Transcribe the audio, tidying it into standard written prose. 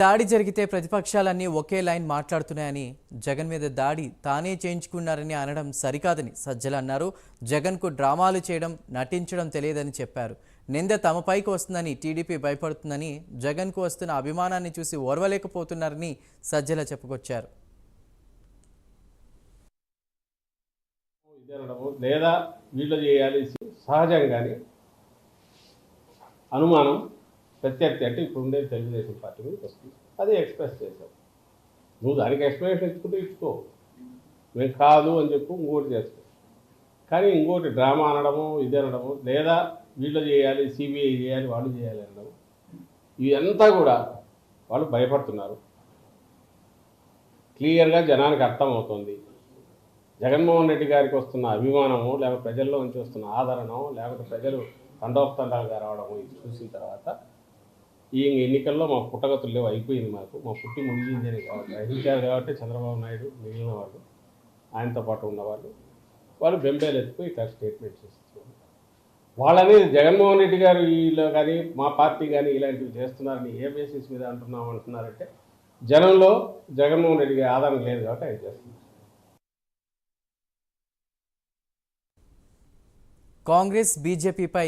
దాడి జరిగితే ప్రతిపక్షాలన్నీ ఒకే లైన్ మాట్లాడుతున్నాయని జగన్ మీద దాడి తానే చేయించుకున్నారని అనడం సరికాదని సజ్జల అన్నారు. జగన్కు డ్రామాలు చేయడం, నటించడం తెలియదని చెప్పారు. నింద తమపైకి వస్తుందని టీడీపీ భయపడుతుందని, జగన్కు వస్తున్న అభిమానాన్ని చూసి ఓర్వలేకపోతున్నారని సజ్జల చెప్పుకొచ్చారు. లేదా వీళ్ళు చేయాలి సహజంగానే అనుమానం ప్రత్యర్థి అంటే ఇప్పుడు ఉండేది తెలుగుదేశం పార్టీ మీద వస్తుంది. అది ఎక్స్ప్రెస్ చేశావు. నువ్వు దానికి ఎక్స్ప్లెనేషన్ ఇచ్చుకుంటే ఇచ్చుకో, మేము కాదు అని చెప్పు, ఇంకోటి చేసుకో. కానీ ఇంకోటి డ్రామా అనడము, ఇది అనడము, లేదా వీళ్ళు చేయాలి, సిబిఐ చేయాలి, వాళ్ళు చేయాలి అనడం, ఇదంతా కూడా వాళ్ళు భయపడుతున్నారు. క్లియర్గా జనానికి అర్థమవుతుంది. జగన్మోహన్ రెడ్డి గారికి వస్తున్న అభిమానము, లేకపోతే ప్రజల్లో నుంచి వస్తున్న ఆదరణం, లేకపోతే ప్రజలు తండోపతండాలుగా రావడము ఇది చూసిన తర్వాత ఈ ఎన్నికల్లో మా పుట్టగతులు అయిపోయింది, మా పుట్టి మునిగిందని గ్రహించారు. కాబట్టి చంద్రబాబు నాయుడు మిగిలిన వాళ్ళు, ఆయనతో పాటు ఉన్నవాళ్ళు, వాళ్ళు బెంబేలు ఎత్తుకు ఇట్లా స్టేట్మెంట్ చేస్తున్నారు. వాళ్ళని జగన్మోహన్ రెడ్డి గారు వీళ్ళు కానీ మా పార్టీ కానీ ఇలాంటివి చేస్తున్నారని ఏ బేసిస్ మీద అంటున్నారంటే జనంలో జగన్మోహన్ రెడ్డి గారి ఆదరణ లేదు కాబట్టి ఆయన చేస్తున్నారు. కాంగ్రెస్ బీజేపీపై